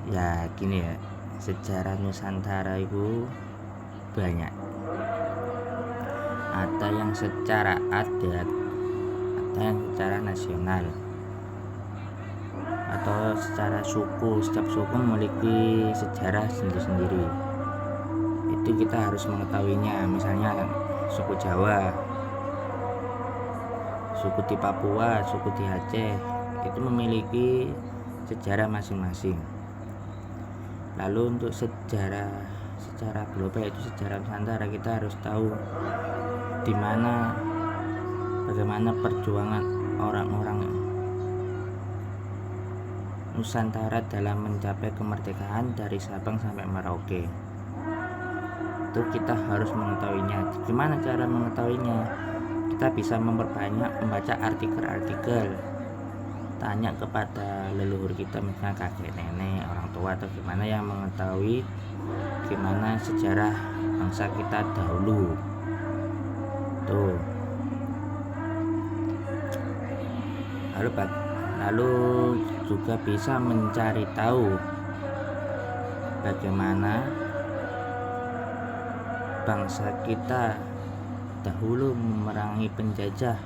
Ya gini ya, sejarah Nusantara itu banyak. Ada yang secara adat, ada yang secara nasional, atau secara suku. Setiap suku memiliki sejarah sendiri-sendiri. Itu kita harus mengetahuinya. Misalnya suku Jawa, suku di Papua, suku di Aceh, itu memiliki sejarah masing-masing. Lalu untuk sejarah secara global, itu sejarah Nusantara, kita harus tahu bagaimana perjuangan orang-orang Nusantara dalam mencapai kemerdekaan dari Sabang sampai Merauke. Itu kita harus mengetahuinya. Gimana cara mengetahuinya? Kita bisa memperbanyak membaca artikel-artikel, tanya kepada leluhur kita, misalnya kakek nenek, orang tua, atau gimana yang mengetahui gimana sejarah bangsa kita dahulu. Tuh. Lalu juga bisa mencari tahu bagaimana bangsa kita dahulu memerangi penjajah.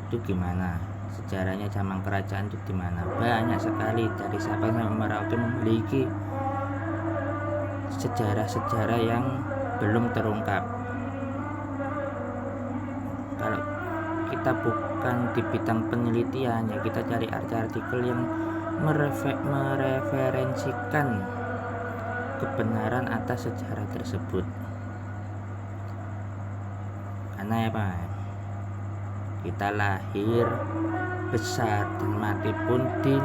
Itu gimana sejarahnya, zaman kerajaan itu gimana. Banyak sekali, dari Sabang sampai Merauke memiliki sejarah-sejarah yang belum terungkap. Kalau kita bukan di bidang penelitian, ya kita cari artikel yang mereferensikan kebenaran atas sejarah tersebut. Karena apa? Kita lahir, besar, dan mati pun di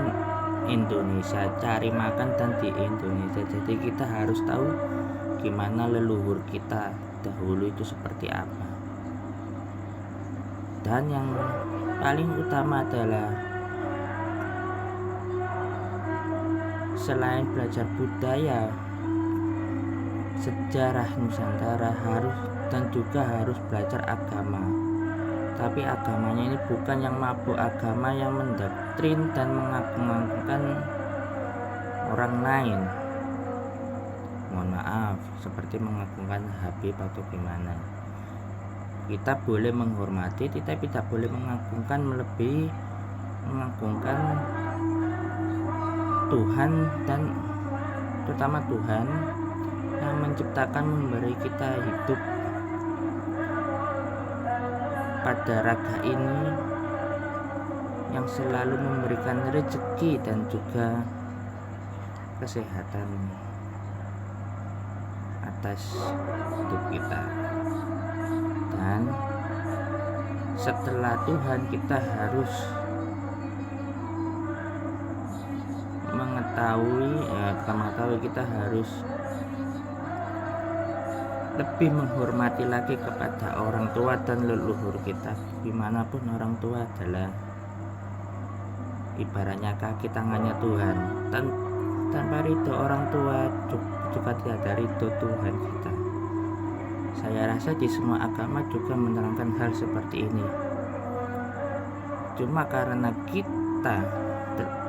Indonesia, cari makan dan di Indonesia. Jadi kita harus tahu gimana leluhur kita dahulu itu seperti apa. Dan yang paling utama adalah selain belajar budaya, sejarah Nusantara juga harus belajar agama. Tapi agamanya ini bukan yang mabuk, agama yang mendoktrin dan mengagung-agungkan orang lain. Mohon maaf, seperti mengagungkan Habib atau gimana. Kita boleh menghormati, tetapi tidak boleh mengagungkan melebihi mengagungkan Tuhan, dan terutama Tuhan yang menciptakan, memberi kita hidup pada raga ini, yang selalu memberikan rezeki dan juga kesehatan atas hidup kita. Dan setelah Tuhan, kita harus kita harus lebih menghormati lagi kepada orang tua dan leluhur kita. Dimanapun orang tua adalah ibaratnya kaki tangannya Tuhan, dan tanpa ridho orang tua juga tidak ada ridho Tuhan kita. Saya rasa di semua agama juga menerangkan hal seperti ini. Cuma karena kita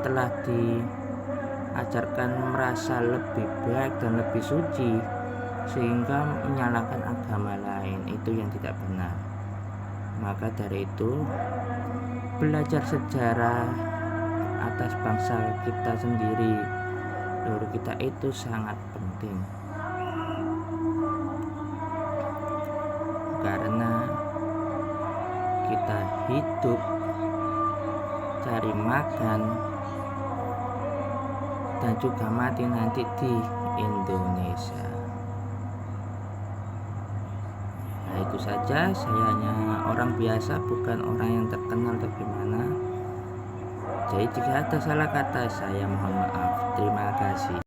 telah diajarkan merasa lebih baik dan lebih suci, sehingga menyalahkan agama lain, itu yang tidak benar. Maka dari itu, belajar sejarah atas bangsa kita sendiri, leluhur kita, itu sangat penting. Karena kita hidup, cari makan, dan juga mati nanti di Indonesia. Nah, itu saja. Saya hanya orang biasa, bukan orang yang terkenal atau gimana. Jadi jika ada salah kata, saya mohon maaf. Terima kasih.